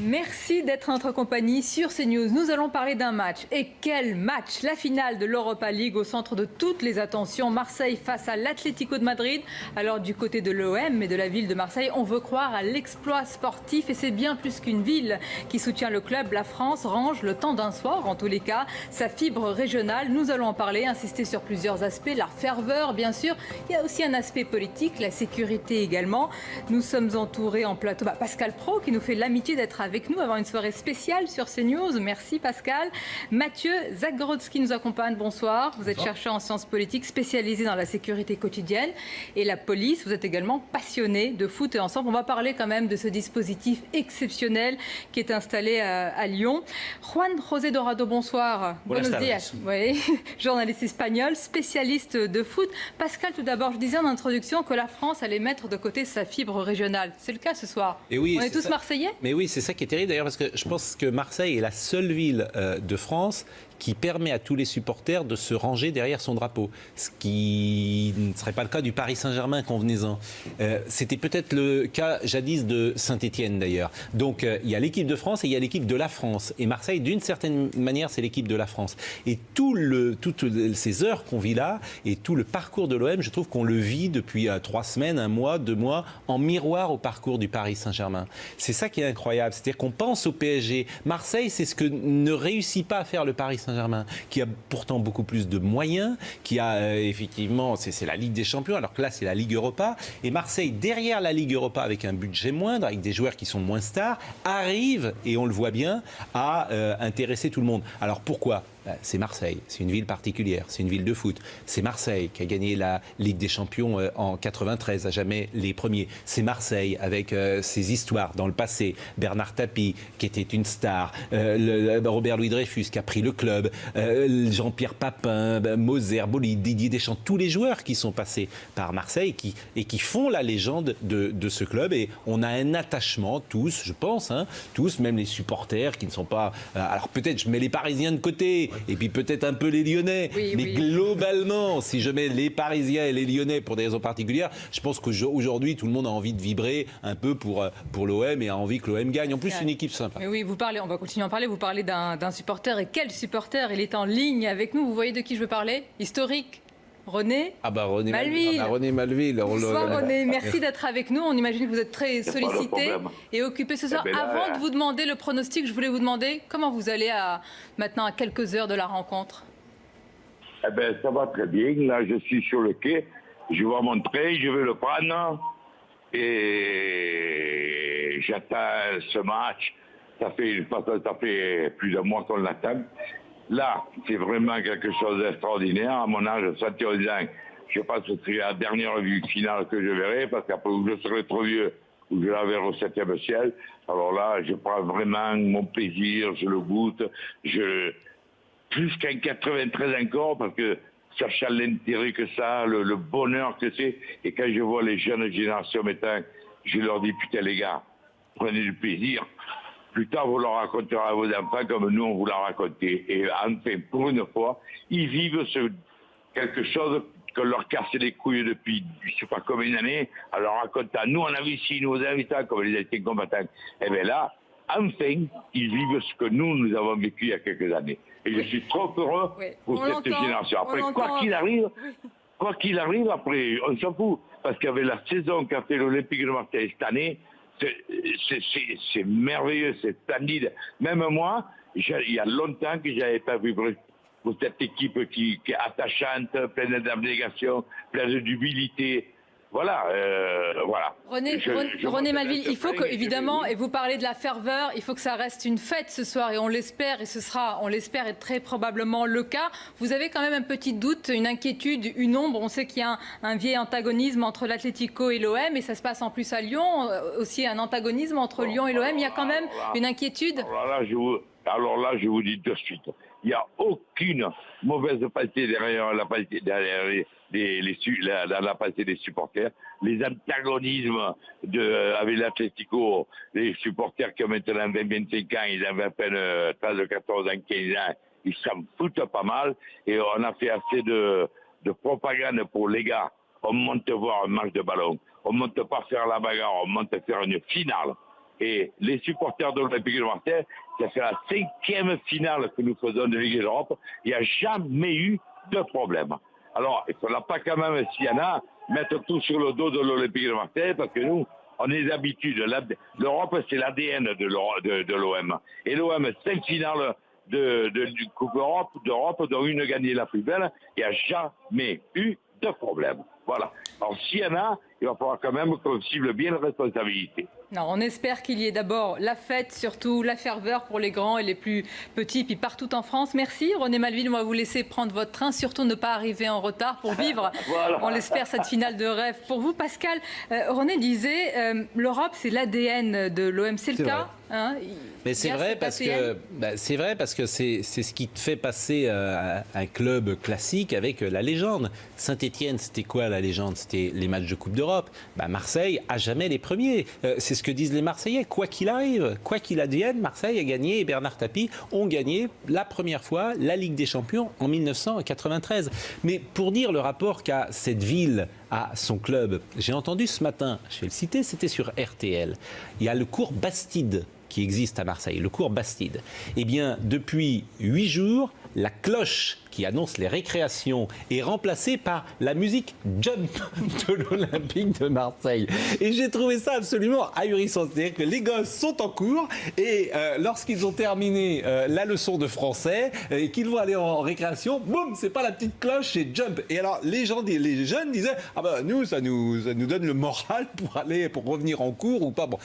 Merci d'être en notre compagnie sur CNews. Nous allons parler d'un match. Et quel match! La finale de l'Europa League au centre de toutes les attentions. Marseille face à l'Atlético de Madrid. Alors du côté de l'OM et de la ville de Marseille, on veut croire à l'exploit sportif. Et c'est bien plus qu'une ville qui soutient le club. La France range le temps d'un soir, en tous les cas, sa fibre régionale. Nous allons en parler, insister sur plusieurs aspects. La ferveur, bien sûr. Il y a aussi un aspect politique, la sécurité également. Nous sommes entourés en plateau. Pascal Praud qui nous fait l'amitié d'être avec nous, avant une soirée spéciale sur CNews. Merci Pascal. Mathieu Zagrodzki nous accompagne. Bonsoir. Vous êtes chercheur en sciences politiques spécialisé dans la sécurité quotidienne et la police. Vous êtes également passionné de foot et ensemble, on va parler quand même de ce dispositif exceptionnel qui est installé à Lyon. Juan José Dorado, bonsoir. Buenos dias. Oui. Journaliste espagnol, spécialiste de foot. Pascal, tout d'abord, je disais en introduction que la France allait mettre de côté sa fibre régionale. C'est le cas ce soir. Et oui, on est tous ça. Marseillais. Mais oui, c'est ça qui est terrible d'ailleurs, parce que je pense que Marseille est la seule ville de France qui permet à tous les supporters de se ranger derrière son drapeau. Ce qui ne serait pas le cas du Paris Saint-Germain, convenez-en. C'était peut-être le cas jadis de Saint-Étienne d'ailleurs. Donc il y a l'équipe de France et il y a l'équipe de la France. Et Marseille, d'une certaine manière, c'est l'équipe de la France. Et toutes ces heures qu'on vit là et tout le parcours de l'OM, je trouve qu'on le vit depuis 3 semaines, 1 mois, 2 mois, en miroir au parcours du Paris Saint-Germain. C'est ça qui est incroyable. C'est-à-dire qu'on pense au PSG. Marseille, c'est ce que ne réussit pas à faire le Paris Saint-Germain, qui a pourtant beaucoup plus de moyens, qui a effectivement, c'est la Ligue des Champions, alors que là, c'est la Ligue Europa. Et Marseille, derrière la Ligue Europa, avec un budget moindre, avec des joueurs qui sont moins stars, arrive, et on le voit bien, à intéresser tout le monde. Alors pourquoi ? C'est Marseille, c'est une ville particulière, c'est une ville de foot. C'est Marseille qui a gagné la Ligue des Champions en 93, à jamais les premiers. C'est Marseille avec ses histoires dans le passé. Bernard Tapie qui était une star, Robert Louis Dreyfus qui a pris le club, Jean-Pierre Papin, Moser, Boli, Didier Deschamps, tous les joueurs qui sont passés par Marseille et qui font la légende de ce club. Et on a un attachement, tous, je pense, tous, même les supporters qui ne sont pas... alors peut-être je mets les Parisiens de côté, et puis peut-être un peu les Lyonnais, mais globalement, si je mets les Parisiens et les Lyonnais pour des raisons particulières, je pense qu'aujourd'hui, tout le monde a envie de vibrer un peu pour l'OM et a envie que l'OM gagne. En plus, c'est une équipe sympa. Mais oui, on va continuer à en parler. Vous parlez d'un supporter, et quel supporter! Il est en ligne avec nous. Vous voyez de qui je veux parler? Historique. René Malville. René Malville. Bonsoir René, merci d'être avec nous. On imagine que vous êtes très sollicité et occupé ce soir. Avant de vous demander le pronostic, je voulais vous demander comment vous allez maintenant à quelques heures de la rencontre. Ça va très bien. Là, je suis sur le quai. Je vois mon train, je vais le prendre. Et j'attends ce match. Ça fait plus d'un mois qu'on l'attend. Là, c'est vraiment quelque chose d'extraordinaire. À mon âge, 71 ans, je pense que c'est la dernière vue finale que je verrai, parce qu'après, je serai trop vieux, ou je la verrai au 7e ciel. Alors là, je prends vraiment mon plaisir, je le goûte. Plus qu'en 93 encore, parce que sachant l'intérêt que ça a, le bonheur que c'est. Et quand je vois les jeunes générations maintenant, je leur dis, putain les gars, prenez du plaisir. Plus tard, vous leur raconterez à vos enfants comme nous, on vous l'a raconté. Et enfin, pour une fois, ils vivent quelque chose qu'on leur casse les couilles depuis je ne sais pas combien d'années, en leur racontant. Nous, on a vu ici nos invités comme les anciens combattants. Et bien là, enfin, ils vivent ce que nous avons vécu il y a quelques années. Et je suis trop heureux pour cette génération. Après, quoi qu'il arrive, après, on s'en fout. Parce qu'avec la saison qu'a fait l'Olympique de Marseille cette année, c'est merveilleux, c'est splendide. Même moi, il y a longtemps que je n'avais pas vu pour cette équipe qui est attachante, pleine d'abnégation, pleine d'humilité. Voilà. René Malville, il faut que, évidemment, et vous parlez de la ferveur, il faut que ça reste une fête ce soir, et on l'espère, et ce sera, on l'espère, et très probablement le cas. Vous avez quand même un petit doute, une inquiétude, une ombre. On sait qu'il y a un vieil antagonisme entre l'Atlético et l'OM, et ça se passe en plus à Lyon, aussi un antagonisme entre Lyon et l'OM. Il y a quand même une inquiétude. Alors là, je vous dis de suite, il n'y a aucune mauvaise pensée derrière la pensée des supporters. Les antagonismes avec l'Atlético, les supporters qui ont maintenant 20-25 ans, ils avaient à peine 13, 14 ans, 15 ans, ils s'en foutent pas mal. Et on a fait assez de propagande pour les gars. On monte voir un match de ballon. On monte pas faire la bagarre, on monte faire une finale. Et les supporters de l'Olympique de Marseille, ça fait la 5e finale que nous faisons de Ligue d'Europe. Il n'y a jamais eu de problème. Alors, il ne faudra pas quand même, s'il y en a, mettre tout sur le dos de l'Olympique de Marseille, parce que nous, on est d'habitude. L'Europe, c'est l'ADN de l'OM. Et l'OM, 5 finales du Coupe d'Europe, dont une gagnée la plus belle, il n'y a jamais eu de problème. Voilà. Alors, s'il y en a, il va falloir quand même qu'on cible bien la responsabilité. Non, on espère qu'il y ait d'abord la fête, surtout la ferveur pour les grands et les plus petits, puis partout en France. Merci René Malville, on va vous laisser prendre votre train, surtout ne pas arriver en retard pour vivre, voilà. On l'espère, cette finale de rêve. Pour vous Pascal, René disait, l'Europe c'est l'ADN de l'OM, c'est le cas hein, mais c'est vrai, parce que c'est ce qui te fait passer un club classique avec la légende. Saint-Étienne, c'était quoi la légende? C'était les matchs de Coupe d'Europe. Marseille, à jamais les premiers. C'est ce que disent les Marseillais. Quoi qu'il arrive, quoi qu'il advienne, Marseille a gagné et Bernard Tapie ont gagné la première fois la Ligue des Champions en 1993. Mais pour dire le rapport qu'a cette ville à son club, j'ai entendu ce matin, je vais le citer, c'était sur RTL, il y a le cours Bastide qui existe à Marseille, le cours Bastide. Eh bien, depuis 8 jours, la cloche qui annonce les récréations est remplacée par la musique Jump de l'Olympique de Marseille. Et j'ai trouvé ça absolument ahurissant. C'est-à-dire que les gosses sont en cours et lorsqu'ils ont terminé la leçon de français et qu'ils vont aller en récréation, boum, c'est pas la petite cloche, c'est Jump. Et alors les jeunes disaient, ah ben nous, ça nous donne le moral pour revenir en cours ou pas. Bon.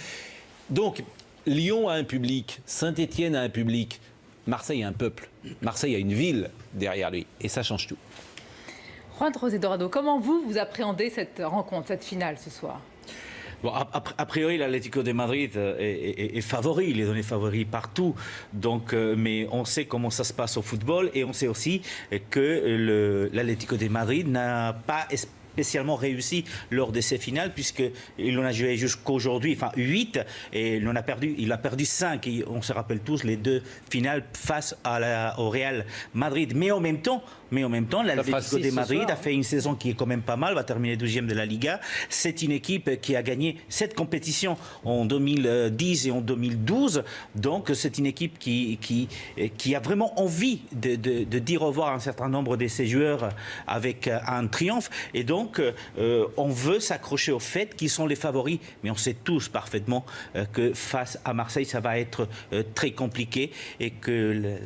Donc, Lyon a un public, Saint-Étienne a un public, Marseille a un peuple, Marseille a une ville derrière lui, et ça change tout. Juan José Dorado, comment vous appréhendez cette rencontre, cette finale ce soir? Bon, a priori, l'Atlético de Madrid est favori, il est donné favori partout. Donc, mais on sait comment ça se passe au football et on sait aussi que l'Atlético de Madrid n'a pas spécialement réussi lors de ces finales, puisqu'il en a joué jusqu'aujourd'hui, enfin 8, et il a perdu 5, et on se rappelle tous les 2 finales face au Real Madrid. Mais en même temps, l'Atlético de Madrid a fait une saison qui est quand même pas mal, va terminer 12e de la Liga. C'est une équipe qui a gagné 7 compétitions en 2010 et en 2012, donc c'est une équipe qui a vraiment envie de dire au revoir à un certain nombre de ses joueurs avec un triomphe, et donc on veut s'accrocher au fait qu'ils sont les favoris, mais on sait tous parfaitement que face à Marseille, ça va être très compliqué, et que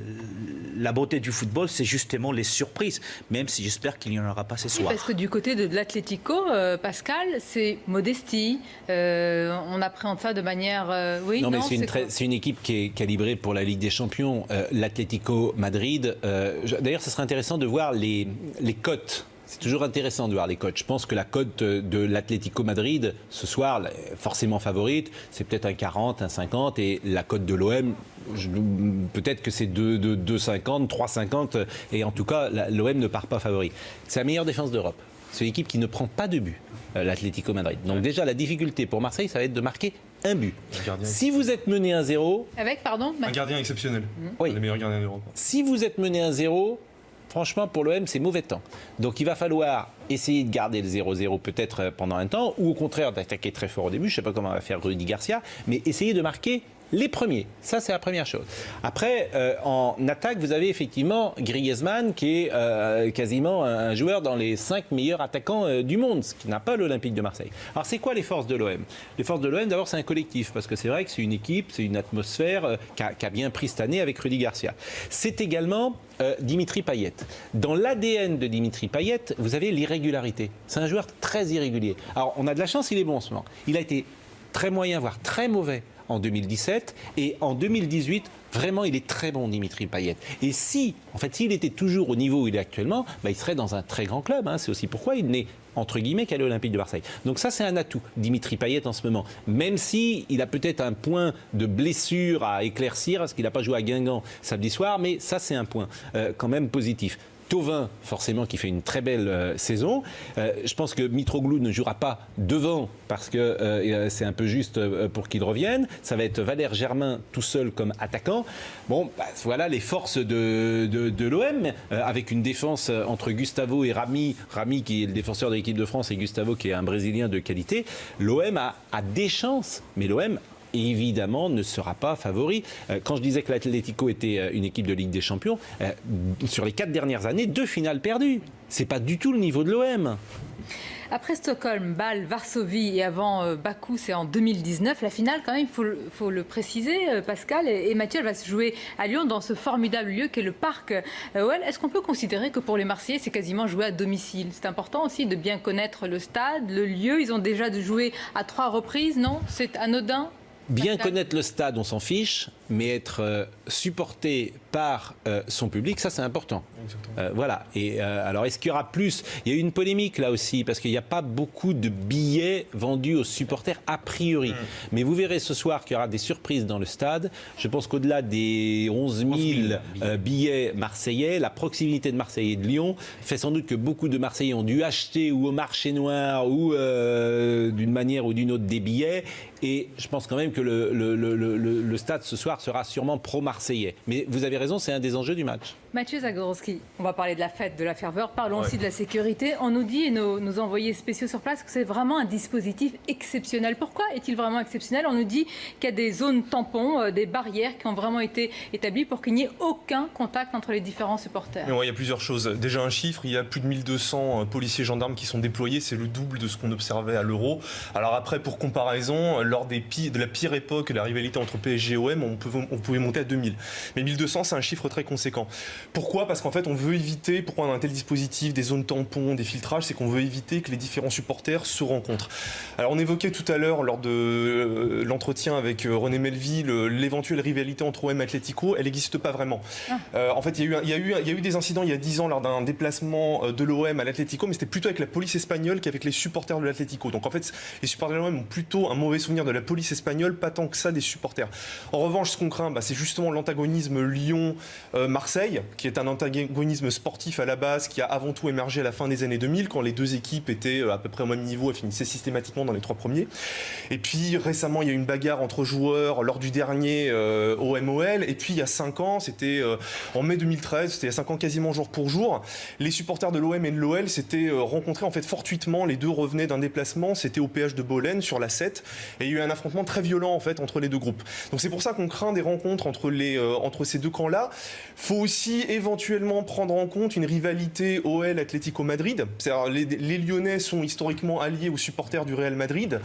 la beauté du football, c'est justement les surprises, même si j'espère qu'il n'y en aura pas ce soir. Parce que du côté de l'Atlético, Pascal, c'est modestie, on appréhende ça de manière... oui, non, mais c'est une équipe qui est calibrée pour la Ligue des Champions. L'Atlético Madrid, d'ailleurs, ce serait intéressant de voir les cotes. C'est toujours intéressant de voir les cotes. Je pense que la cote de l'Atlético Madrid, ce soir, forcément favorite, c'est peut-être un 40, un 50, et la cote de l'OM, peut-être que c'est 2,50, 3,50, et en tout cas, l'OM ne part pas favori. C'est la meilleure défense d'Europe. C'est une équipe qui ne prend pas de but, l'Atlético Madrid. Donc déjà, la difficulté pour Marseille, ça va être de marquer un but. Si vous êtes mené 1-0... Avec, pardon, un gardien exceptionnel. Oui. Les meilleurs gardiens d'Europe. Si vous êtes mené 1-0... Franchement, pour l'OM, c'est mauvais temps. Donc, il va falloir essayer de garder le 0-0 peut-être pendant un temps, ou au contraire d'attaquer très fort au début. Je ne sais pas comment va faire Rudy Garcia, mais essayer de marquer les premiers. Ça, c'est la première chose. Après, en attaque, vous avez effectivement Griezmann, qui est quasiment un joueur dans les 5 meilleurs attaquants du monde, ce qui n'a pas l'Olympique de Marseille. Alors, c'est quoi les forces de l'OM? Les forces de l'OM, d'abord, c'est un collectif, parce que c'est vrai que c'est une équipe, c'est une atmosphère qui a bien pris cette année avec Rudy Garcia. C'est également Dimitri Payet. Dans l'ADN de Dimitri Payet, vous avez l'irrégularité. C'est un joueur très irrégulier. Alors, on a de la chance, il est bon en ce moment. Il a été très moyen, voire très mauvais en 2017, et en 2018, vraiment, il est très bon, Dimitri Payet. Et s'il était toujours au niveau où il est actuellement, il serait dans un très grand club. C'est aussi pourquoi il n'est, entre guillemets, qu'à l'Olympique de Marseille. Donc ça, c'est un atout, Dimitri Payet, en ce moment. Même s'il a peut-être un point de blessure à éclaircir, parce qu'il n'a pas joué à Guingamp samedi soir, mais ça, c'est un point quand même positif. Thauvin, forcément, qui fait une très belle saison. Je pense que Mitroglou ne jouera pas devant parce que c'est un peu juste pour qu'il revienne. Ça va être Valère Germain tout seul comme attaquant. Bon, voilà les forces de l'OM, avec une défense entre Gustavo et Rami. Rami qui est le défenseur de l'équipe de France et Gustavo qui est un Brésilien de qualité. L'OM a des chances, mais l'OM évidemment, ne sera pas favori. Quand je disais que l'Atlético était une équipe de Ligue des Champions, sur les 4 dernières années, 2 finales perdues. C'est pas du tout le niveau de l'OM. Après Stockholm, Bâle, Varsovie et avant Bakou, c'est en 2019. La finale, quand même, il faut le préciser, Pascal et Mathieu, elle va se jouer à Lyon, dans ce formidable lieu qu'est le parc OL. Est-ce qu'on peut considérer que pour les Marseillais, c'est quasiment jouer à domicile? C'est important aussi de bien connaître le stade, le lieu. Ils ont déjà joué à 3 reprises, non? C'est anodin? Bien connaître le stade, on s'en fiche, mais être supporté par son public, ça c'est important. Voilà. Et alors, est-ce qu'il y aura plus? Il y a eu une polémique là aussi, parce qu'il n'y a pas beaucoup de billets vendus aux supporters a priori. Mais vous verrez ce soir qu'il y aura des surprises dans le stade. Je pense qu'au-delà des 11 000 billets marseillais, la proximité de Marseille et de Lyon fait sans doute que beaucoup de Marseillais ont dû acheter ou au marché noir ou d'une manière ou d'une autre des billets. Et je pense quand même que le stade ce soir sera sûrement pro-marseillais. Mais vous avez raison, c'est un des enjeux du match. Mathieu Zagorowski, on va parler de la fête, de la ferveur, parlons aussi de la sécurité. On nous dit, et nos envoyés spéciaux sur place, que c'est vraiment un dispositif exceptionnel. Pourquoi est-il vraiment exceptionnel? On nous dit qu'il y a des zones tampons, des barrières qui ont vraiment été établies pour qu'il n'y ait aucun contact entre les différents supporters. Il y a plusieurs choses. Déjà un chiffre, il y a plus de 1200 policiers et gendarmes qui sont déployés, c'est le double de ce qu'on observait à l'Euro. Alors après, pour comparaison, lors de la pire époque, la rivalité entre PSG et OM, on pouvait monter à 2000. Mais 1200, c'est un chiffre très conséquent. Pourquoi? Parce qu'en fait, on veut éviter, pourquoi on a un tel dispositif, des zones tampons, des filtrages, c'est qu'on veut éviter que les différents supporters se rencontrent. Alors, on évoquait tout à l'heure, lors de l'entretien avec René Melville, l'éventuelle rivalité entre OM et Atlético, elle n'existe pas vraiment. En fait, il y a eu des incidents il y a 10 ans lors d'un déplacement de l'OM à l'Atlético, mais c'était plutôt avec la police espagnole qu'avec les supporters de l'Atlético. Donc en fait, les supporters de l'OM ont plutôt un mauvais souvenir de la police espagnole, pas tant que ça des supporters. En revanche, ce qu'on craint, c'est justement l'antagonisme Lyon-Marseille, qui est un antagonisme sportif à la base, qui a avant tout émergé à la fin des années 2000, quand les deux équipes étaient à peu près au même niveau et finissaient systématiquement dans les 3 premiers. Et puis récemment, il y a eu une bagarre entre joueurs lors du dernier OM-OL. Et puis il y a 5 ans, c'était en mai 2013, c'était il y a 5 ans quasiment jour pour jour, les supporters de l'OM et de l'OL s'étaient rencontrés en fait fortuitement. Les deux revenaient d'un déplacement, c'était au péage de Bolène sur la 7, et il y a eu un affrontement très violent en fait entre les deux groupes. Donc c'est pour ça qu'on craint des rencontres entre ces deux camps-là. Faut aussi éventuellement prendre en compte une rivalité OL-Atlético Madrid. C'est-à-dire les Lyonnais sont historiquement alliés aux supporters du Real Madrid,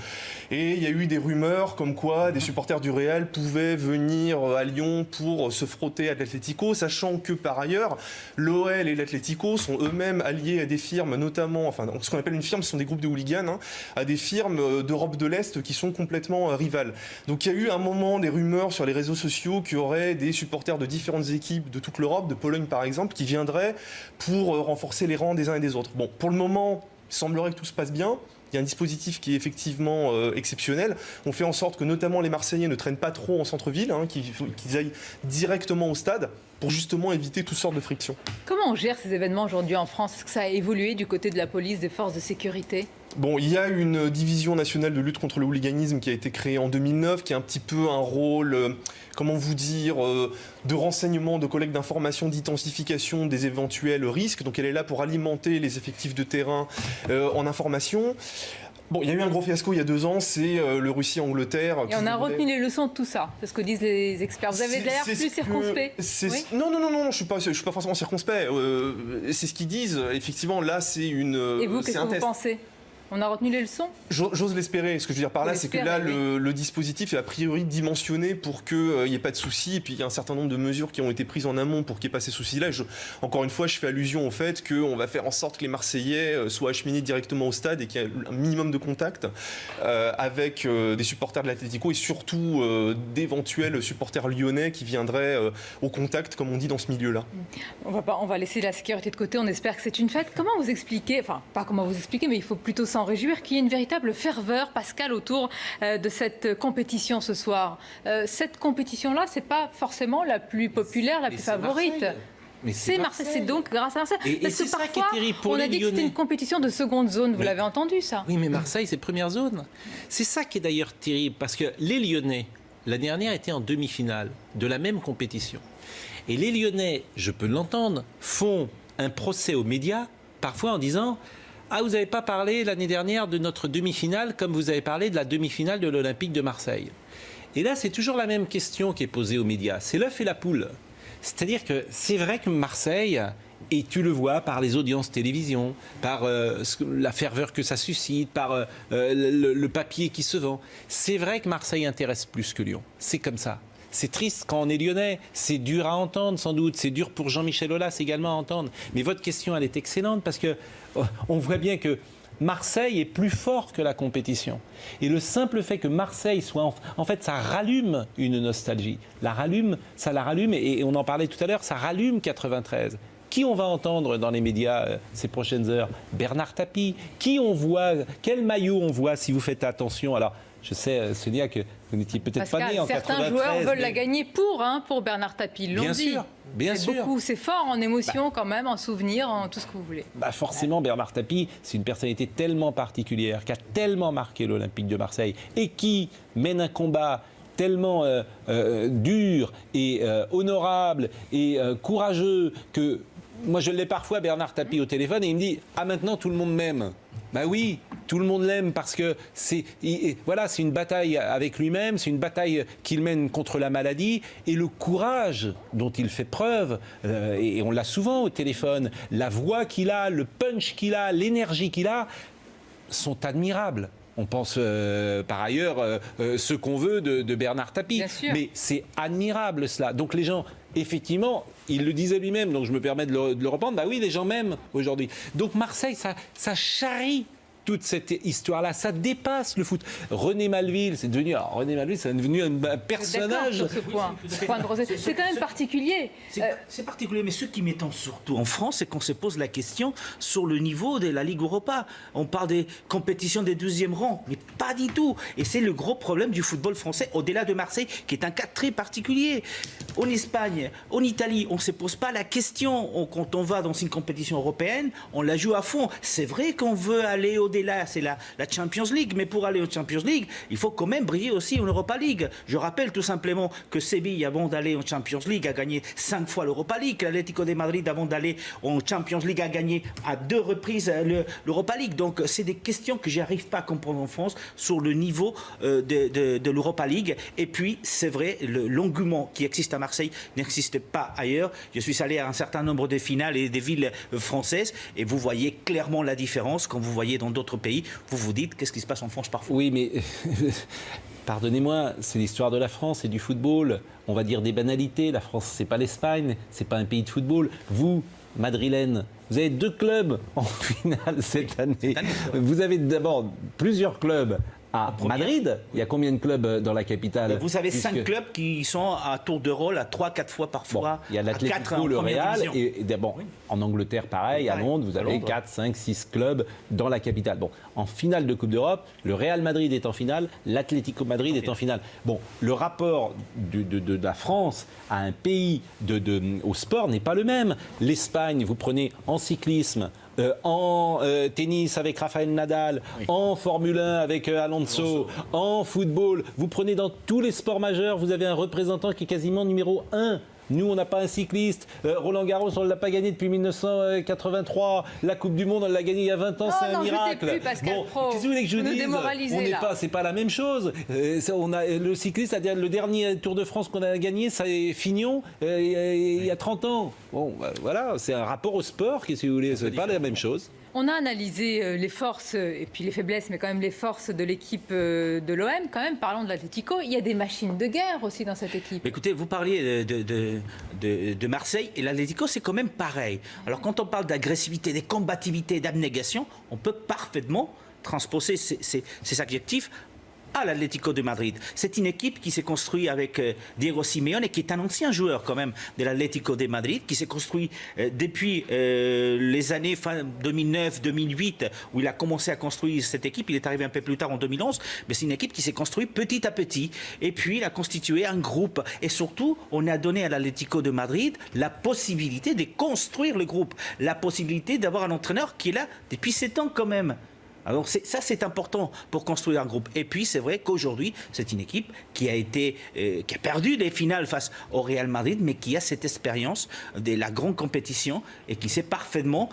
et il y a eu des rumeurs comme quoi des supporters du Real pouvaient venir à Lyon pour se frotter à l'Atlético, sachant que par ailleurs l'OL et l'Atlético sont eux-mêmes alliés à des firmes, notamment, enfin ce qu'on appelle une firme, ce sont des groupes de hooligans, à des firmes d'Europe de l'Est qui sont complètement rivales. Donc il y a eu un moment des rumeurs sur les réseaux sociaux qu'il y aurait des supporters de différentes équipes de toute l'Europe, de Pologne par exemple, qui viendraient pour renforcer les rangs des uns et des autres. Bon, pour le moment, il semblerait que tout se passe bien. Il y a un dispositif qui est effectivement exceptionnel. On fait en sorte que notamment les Marseillais ne traînent pas trop en centre-ville, qu'ils aillent directement au stade pour justement éviter toutes sortes de frictions. Comment on gère ces événements aujourd'hui en France? Est-ce que ça a évolué du côté de la police, des forces de sécurité? Bon, il y a une division nationale de lutte contre le hooliganisme qui a été créée en 2009, qui a un petit peu un rôle, comment vous dire, de renseignement, de collecte d'informations, d'identification des éventuels risques. Donc elle est là pour alimenter les effectifs de terrain en information. Bon, il y a eu un gros fiasco il y a 2 ans, c'est le Russie-Angleterre. Et on a retenu les leçons de tout ça, c'est ce que disent les experts. Vous avez l'air plus circonspect. Oui. Non, je suis pas forcément circonspect. C'est ce qu'ils disent. Effectivement, là, c'est une. Et vous, qu'est-ce que vous pensez? On a retenu les leçons? J'ose l'espérer. Ce que je veux dire par là, c'est que là, le dispositif est a priori dimensionné pour qu'il n'y ait pas de soucis. Et puis, il y a un certain nombre de mesures qui ont été prises en amont pour qu'il n'y ait pas ces soucis-là. Encore une fois, je fais allusion au fait qu'on va faire en sorte que les Marseillais soient acheminés directement au stade et qu'il y ait un minimum de contact avec des supporters de l'Atlético et surtout d'éventuels supporters lyonnais qui viendraient au contact, comme on dit, dans ce milieu-là. On va laisser la sécurité de côté. On espère que c'est une fête. Comment vous expliquez, enfin, pas comment vous expliquer, mais il faut plutôt s'en réjouir qu'il y ait une véritable ferveur, Pascal, autour de cette compétition ce soir. Cette compétition-là, c'est pas forcément la plus populaire, la plus favorite. Mais c'est Marseille, c'est donc grâce à Marseille. Et c'est ça qui est terrible pour les Lyonnais. On a dit que c'était une compétition de seconde zone, vous l'avez entendu ça? Oui, mais Marseille, c'est première zone. C'est ça qui est d'ailleurs terrible, parce que les Lyonnais, l'année dernière, étaient en demi-finale de la même compétition. Et les Lyonnais, je peux l'entendre, font un procès aux médias, parfois en disant... Ah, vous n'avez pas parlé l'année dernière de notre demi-finale comme vous avez parlé de la demi-finale de l'Olympique de Marseille. Et là, c'est toujours la même question qui est posée aux médias. C'est l'œuf et la poule. C'est-à-dire que c'est vrai que Marseille, et tu le vois par les audiences télévision, par la ferveur que ça suscite, par le papier qui se vend. C'est vrai que Marseille intéresse plus que Lyon. C'est comme ça. C'est triste quand on est lyonnais, c'est dur à entendre sans doute, c'est dur pour Jean-Michel Aulas également à entendre. Mais votre question, elle est excellente parce que on voit bien que Marseille est plus fort que la compétition. Et le simple fait que Marseille soit... En fait, ça rallume une nostalgie. Ça la rallume, et on en parlait tout à l'heure, ça rallume 93. Qui on va entendre dans les médias ces prochaines heures? Bernard Tapie. Qui on voit? Quel maillot on voit si vous faites attention? Alors, je sais, Sonia, que vous n'étiez peut-être pas né en 93. Certains joueurs veulent la gagner pour Bernard Tapie. Ils l'ont dit. Bien sûr. C'est fort en émotion quand même, en souvenir, en tout ce que vous voulez. Forcément, Bernard Tapie, c'est une personnalité tellement particulière, qui a tellement marqué l'Olympique de Marseille et qui mène un combat tellement dur et honorable et courageux que moi je l'ai parfois, Bernard Tapie, au téléphone, et il me dit « Ah, maintenant tout le monde m'aime ». Ben oui, tout le monde l'aime parce que c'est une bataille avec lui-même, c'est une bataille qu'il mène contre la maladie, et le courage dont il fait preuve, et on l'a souvent au téléphone, la voix qu'il a, le punch qu'il a, l'énergie qu'il a, sont admirables. On pense par ailleurs ce qu'on veut de Bernard Tapie. Mais c'est admirable cela. Donc les gens, effectivement, il le disait lui-même, donc je me permets de le reprendre, bah oui, les gens m'aiment aujourd'hui. Donc Marseille, ça charrie toute cette histoire-là, ça dépasse le foot. René Malville, c'est devenu un personnage. Sur ce point. C'est quand même particulier. C'est particulier, mais ce qui m'étonne surtout en France, c'est qu'on se pose la question sur le niveau de la Ligue Europa. On parle des compétitions des 12e rangs, mais pas du tout. Et c'est le gros problème du football français, au-delà de Marseille, qui est un cas très particulier. En Espagne, en Italie, on ne se pose pas la question. Quand on va dans une compétition européenne, on la joue à fond. C'est vrai qu'on veut aller au-delà, c'est la Champions League, mais pour aller aux Champions League, il faut quand même briller aussi en Europa League. Je rappelle tout simplement que Séville, avant d'aller en Champions League, a gagné 5 fois l'Europa League. L'Atlético de Madrid, avant d'aller en Champions League, a gagné à 2 reprises l'Europa League. Donc, c'est des questions que je n'arrive pas à comprendre en France sur le niveau de l'Europa League. Et puis, c'est vrai, l'engouement qui existe à Marseille n'existe pas ailleurs. Je suis allé à un certain nombre de finales et des villes françaises, et vous voyez clairement la différence quand vous voyez dans d'autres pays. Vous vous dites, qu'est-ce qui se passe en France parfois? Oui, mais pardonnez-moi, c'est l'histoire de la France et du football. On va dire des banalités. La France, c'est pas l'Espagne, c'est pas un pays de football. Vous, madrilène, vous avez 2 clubs en finale cette année. Vous avez d'abord plusieurs clubs à Madrid. Il y a combien de clubs dans la capitale? Vous avez 5 clubs qui sont à tour de rôle à 3-4 fois parfois. Bon, il y a l'Atlético, le Real, et d'abord en Angleterre, pareil, à Londres, vous avez 4, 5, 6 clubs dans la capitale. Bon, en finale de Coupe d'Europe, le Real Madrid est en finale, l'Atlético Madrid est en finale. Bon, le rapport de la France à un pays au sport n'est pas le même. L'Espagne, vous prenez en cyclisme, en tennis avec Rafael Nadal, en Formule 1 avec Alonso, en football, vous prenez dans tous les sports majeurs, vous avez un représentant qui est quasiment numéro 1. Nous, on n'a pas un cycliste. Roland Garros, on ne l'a pas gagné depuis 1983. La Coupe du Monde, on l'a gagné il y a 20 ans, c'est un miracle. Plus, Pascal Pro. Qu'est-ce que vous voulez que je dise? On n'est pas, c'est pas la même chose. Le cycliste, le dernier Tour de France qu'on a gagné, c'est Fignon, il y a 30 ans. Bon, voilà, c'est un rapport au sport, si vous voulez, c'est pas la même chose. On a analysé les forces et puis les faiblesses, mais quand même les forces de l'équipe de l'OM. Quand même, parlons de l'Atlético. Il y a des machines de guerre aussi dans cette équipe. Écoutez, vous parliez de Marseille, et l'Atlético, c'est quand même pareil. Alors, quand on parle d'agressivité, de combativité, d'abnégation, on peut parfaitement transposer ces adjectifs à l'Atlético de Madrid. C'est une équipe qui s'est construite avec Diego Simeone, qui est un ancien joueur quand même de l'Atlético de Madrid, qui s'est construit depuis les années fin 2009-2008, où il a commencé à construire cette équipe. Il est arrivé un peu plus tard en 2011, mais c'est une équipe qui s'est construite petit à petit. Et puis, il a constitué un groupe. Et surtout, on a donné à l'Atlético de Madrid la possibilité de construire le groupe, la possibilité d'avoir un entraîneur qui est là depuis 7 ans quand même. Alors c'est important pour construire un groupe. Et puis c'est vrai qu'aujourd'hui, c'est une équipe qui a perdu des finales face au Real Madrid, mais qui a cette expérience de la grande compétition et qui sait parfaitement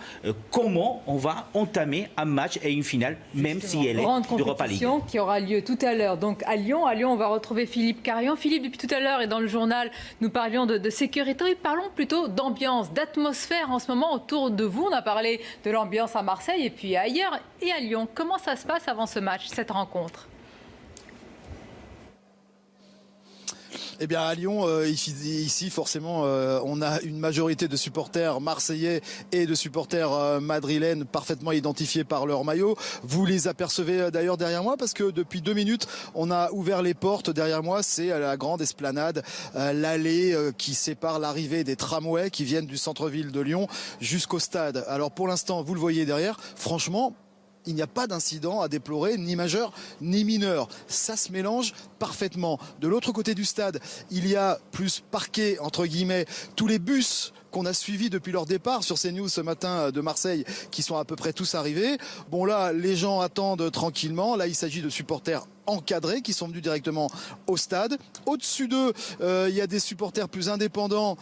comment on va entamer un match et une finale, même si elle est d'Europa League. Grande compétition qui aura lieu tout à l'heure. Donc à Lyon, on va retrouver Philippe Carion. Philippe, depuis tout à l'heure et dans le journal, nous parlions de sécurité. Parlons plutôt d'ambiance, d'atmosphère en ce moment autour de vous. On a parlé de l'ambiance à Marseille et puis ailleurs et à Lyon. Comment ça se passe avant ce match, cette rencontre ? Eh bien, à Lyon, ici, forcément, on a une majorité de supporters marseillais et de supporters madrilènes parfaitement identifiés par leur maillot. Vous les apercevez d'ailleurs derrière moi parce que depuis 2 minutes, on a ouvert les portes derrière moi. C'est la grande esplanade, l'allée qui sépare l'arrivée des tramways qui viennent du centre-ville de Lyon jusqu'au stade. Alors pour l'instant, vous le voyez derrière, franchement, il n'y a pas d'incident à déplorer, ni majeur, ni mineur. Ça se mélange parfaitement. De l'autre côté du stade, il y a plus parqué, entre guillemets, tous les bus qu'on a suivis depuis leur départ sur CNews ce matin de Marseille, qui sont à peu près tous arrivés. Bon là, les gens attendent tranquillement. Là, il s'agit de supporters encadrés qui sont venus directement au stade. Au-dessus d'eux, il y a des supporters plus indépendants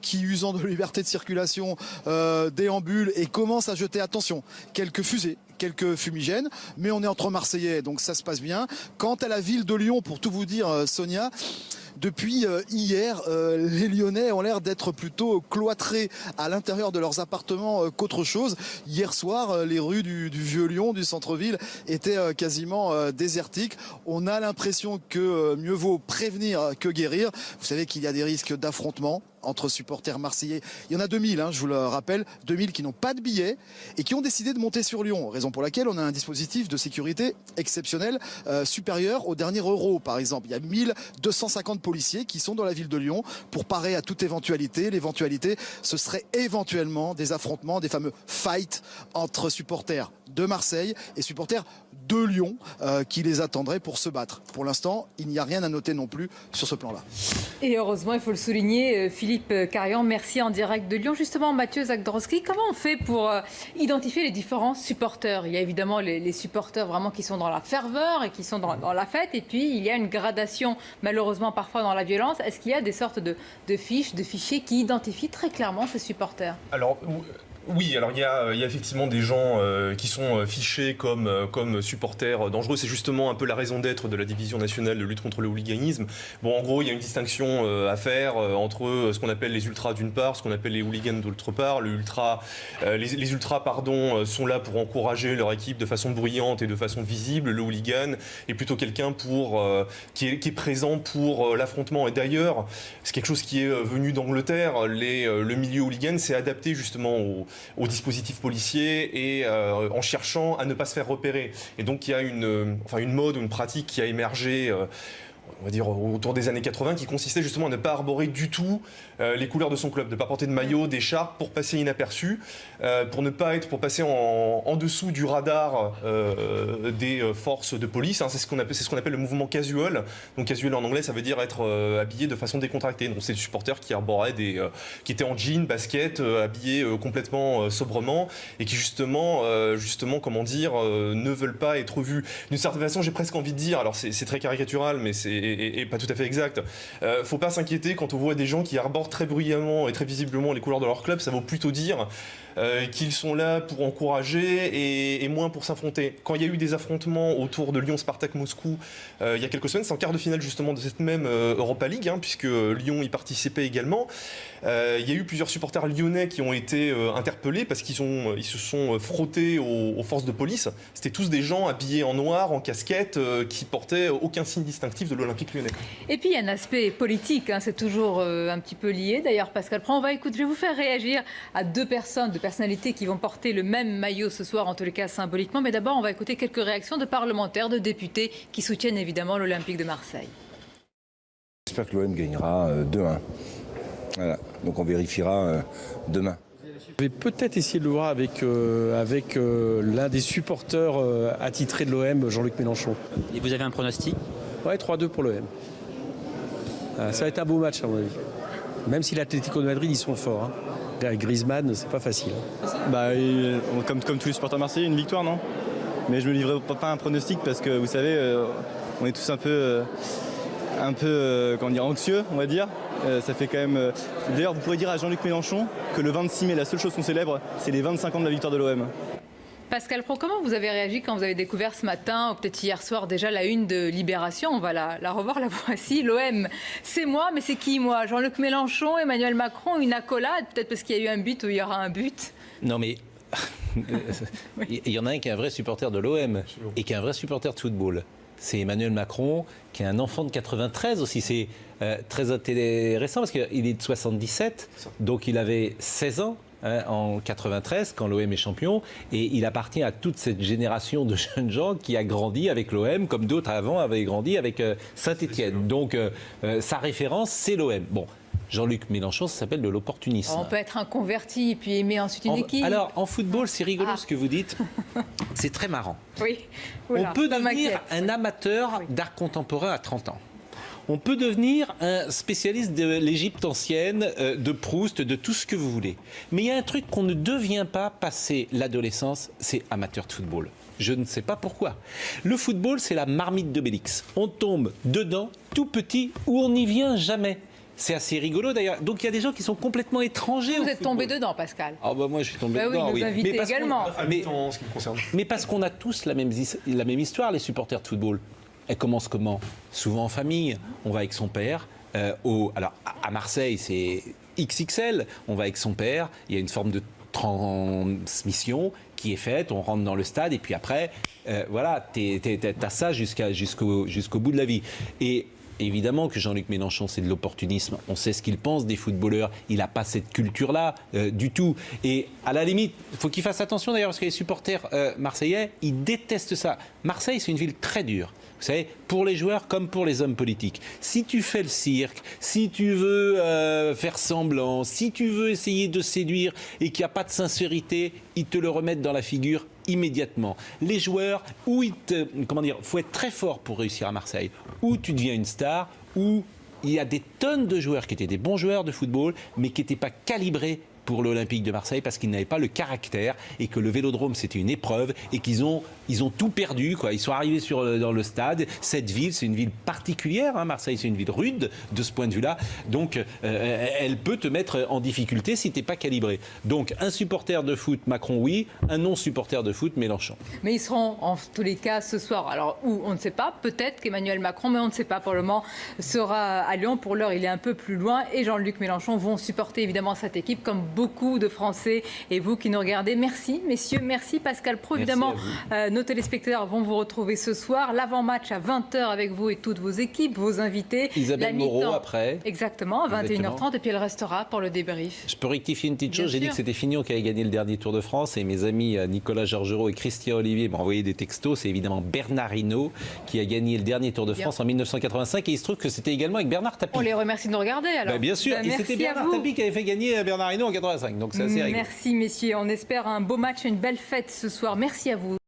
qui, usant de liberté de circulation, déambulent et commencent à jeter, attention, quelques fusées, quelques fumigènes, mais on est entre Marseillais, donc ça se passe bien. Quant à la ville de Lyon, pour tout vous dire, Sonia, depuis hier, les Lyonnais ont l'air d'être plutôt cloîtrés à l'intérieur de leurs appartements qu'autre chose. Hier soir, les rues du Vieux Lyon, du centre-ville, étaient quasiment désertiques. On a l'impression que mieux vaut prévenir que guérir. Vous savez qu'il y a des risques d'affrontement entre supporters marseillais. Il y en a 2000, je vous le rappelle, 2000 qui n'ont pas de billets et qui ont décidé de monter sur Lyon, raison pour laquelle on a un dispositif de sécurité exceptionnel supérieur au dernier Euro, par exemple. Il y a 1250 policiers qui sont dans la ville de Lyon pour parer à toute éventualité. L'éventualité, ce serait éventuellement des affrontements, des fameux fights entre supporters de Marseille et supporters de Lyon qui les attendraient pour se battre. Pour l'instant, il n'y a rien à noter non plus sur ce plan-là. Et heureusement, il faut le souligner, Philippe Carion, merci en direct de Lyon. Justement, Mathieu Zagdorowski, comment on fait pour identifier les différents supporters ? Il y a évidemment les supporters vraiment qui sont dans la ferveur et qui sont dans la fête. Et puis, il y a une gradation, malheureusement, parfois dans la violence. Est-ce qu'il y a des sortes de fiches, de fichiers qui identifient très clairement ces supporters ? Alors, oui, alors il y a effectivement des gens qui sont fichés comme supporters dangereux. C'est justement un peu la raison d'être de la division nationale de lutte contre le hooliganisme. Bon, en gros, il y a une distinction à faire entre ce qu'on appelle les ultras d'une part, ce qu'on appelle les hooligans d'autre part. Les ultras sont là pour encourager leur équipe de façon bruyante et de façon visible. Le hooligan est plutôt quelqu'un qui est présent pour l'affrontement. Et d'ailleurs, c'est quelque chose qui est venu d'Angleterre. Le milieu hooligan s'est adapté justement au dispositif policier et en cherchant à ne pas se faire repérer. Et donc il y a une mode ou une pratique qui a émergé on va dire autour des années 80 qui consistait justement à ne pas arborer du tout les couleurs de son club, de ne pas porter de maillot, d'écharpe pour passer inaperçu, pour passer en dessous du radar des forces de police. C'est ce qu'on appelle le mouvement casual. Donc casual en anglais, ça veut dire être habillé de façon décontractée. Donc c'est des supporters qui arboraient qui étaient en jean, basket, habillés complètement sobrement et qui justement comment dire, ne veulent pas être vus. D'une certaine façon, j'ai presque envie de dire, alors c'est très caricatural, mais c'est pas tout à fait exact. Faut pas s'inquiéter quand on voit des gens qui arborent très bruyamment et très visiblement les couleurs de leur club. Ça vaut plutôt dire qu'ils sont là pour encourager et moins pour s'affronter. Quand il y a eu des affrontements autour de Lyon-Spartak-Moscou il y a quelques semaines, c'est en quart de finale justement de cette même Europa League, puisque Lyon y participait également. Il y a eu plusieurs supporters lyonnais qui ont été interpellés parce qu'ils se sont frottés aux forces de police. C'était tous des gens habillés en noir, en casquette, qui portaient aucun signe distinctif de l'Olympique lyonnais. Et puis il y a un aspect politique, c'est toujours un petit peu lié. D'ailleurs, Pascal Prain, je vais vous faire réagir à deux personnalités qui vont porter le même maillot ce soir, en tous les cas symboliquement. Mais d'abord, on va écouter quelques réactions de parlementaires, de députés qui soutiennent évidemment l'Olympique de Marseille. J'espère que l'OM gagnera 2-1. Voilà. Donc on vérifiera demain. Je vais peut-être essayer de le voir avec l'un des supporters attitrés de l'OM, Jean-Luc Mélenchon. Et vous avez un pronostic ? Ouais, 3-2 pour l'OM. Ça va être un beau match à mon avis. Même si l'Atlético de Madrid, ils sont forts. Griezmann, c'est pas facile. Comme tous les supporters marseillais, une victoire, non ? mais je me livrerai pas un pronostic parce que vous savez, on est tous un peu comment dire, anxieux, on va dire. Ça fait quand même. D'ailleurs, vous pourrez dire à Jean-Luc Mélenchon que le 26 mai, la seule chose qu'on célèbre, c'est les 25 ans de la victoire de l'OM. Pascal Praud, comment vous avez réagi quand vous avez découvert ce matin, ou peut-être hier soir déjà, la une de Libération? On va la revoir, la voici. L'OM, c'est moi, mais c'est qui moi? Jean-Luc Mélenchon, Emmanuel Macron, une accolade, peut-être parce qu'il y a eu un but ou il y aura un but? Non mais il y en a un qui est un vrai supporter de l'OM et qui est un vrai supporter de football. C'est Emmanuel Macron, qui est un enfant de 93 aussi. C'est très intéressant parce qu'il est de 77, donc il avait 16 ans. En 93, quand l'OM est champion, et il appartient à toute cette génération de jeunes gens qui a grandi avec l'OM, comme d'autres avant avaient grandi avec Saint-Étienne. Donc sa référence, c'est l'OM. Bon, Jean-Luc Mélenchon, ça s'appelle de l'opportunisme. On peut être un converti et puis aimer ensuite une équipe. Alors, en football, c'est rigolo ce que vous dites. C'est très marrant. Oui. Oula, on peut devenir un amateur d'art contemporain à 30 ans. On peut devenir un spécialiste de l'Égypte ancienne, de Proust, de tout ce que vous voulez. Mais il y a un truc qu'on ne devient pas passer l'adolescence, c'est amateur de football. Je ne sais pas pourquoi. Le football, c'est la marmite d'Obélix. On tombe dedans, tout petit, ou on n'y vient jamais. C'est assez rigolo d'ailleurs. Donc il y a des gens qui sont complètement étrangers. Vous êtes tombé dedans, Pascal. Ah bah moi je suis tombé dedans. Oui, nos invités également. Mais parce qu'on a tous la même histoire, les supporters de football. Elle commence comment? Souvent en famille. On va avec son père. Alors à Marseille, c'est XXL. On va avec son père. Il y a une forme de transmission qui est faite. On rentre dans le stade et puis après, voilà, t'as ça jusqu'au bout de la vie. Et évidemment que Jean-Luc Mélenchon, c'est de l'opportunisme. On sait ce qu'il pense des footballeurs. Il n'a pas cette culture-là du tout. Et à la limite, il faut qu'il fasse attention d'ailleurs parce que les supporters marseillais, ils détestent ça. Marseille, c'est une ville très dure. Vous savez, pour les joueurs comme pour les hommes politiques. Si tu fais le cirque, si tu veux faire semblant, si tu veux essayer de séduire et qu'il n'y a pas de sincérité, ils te le remettent dans la figure immédiatement. Les joueurs, faut être très fort pour réussir à Marseille. Ou tu deviens une star, ou il y a des tonnes de joueurs qui étaient des bons joueurs de football, mais qui n'étaient pas calibrés pour l'Olympique de Marseille parce qu'ils n'avaient pas le caractère et que le Vélodrome c'était une épreuve et qu'ils ont tout perdu quoi. Ils sont arrivés dans le stade. Cette ville, c'est une ville particulière. Hein. Marseille, c'est une ville rude de ce point de vue-là. Donc, elle peut te mettre en difficulté si t'es pas calibré. Donc, un supporter de foot, Macron, oui. Un non-supporter de foot, Mélenchon. Mais ils seront en tous les cas ce soir. Alors, où on ne sait pas. Peut-être qu'Emmanuel Macron, mais on ne sait pas pour le moment, sera à Lyon. Pour l'heure, il est un peu plus loin. Et Jean-Luc Mélenchon vont supporter évidemment cette équipe comme beaucoup de Français et vous qui nous regardez. Merci messieurs, merci Pascal Praud. Évidemment, nos téléspectateurs vont vous retrouver ce soir. L'avant-match à 20h avec vous et toutes vos équipes, vos invités. Isabelle Moreau après. Exactement, à 21h30 et puis elle restera pour le débrief. Je peux rectifier une petite chose. J'ai dit que c'était Fignon qui avait gagné le dernier Tour de France et mes amis Nicolas Georgerot et Christian Olivier m'ont envoyé des textos. C'est évidemment Bernard Hinault qui a gagné le dernier Tour de France en 1985 et il se trouve que c'était également avec Bernard Tapie. On les remercie de nous regarder alors. Bien sûr, et c'était Bernard Tapie qui avait fait gagner Bernard Hinault en 85. Donc c'est assez rigolo. Merci messieurs, on espère un beau match et une belle fête ce soir. Merci à vous.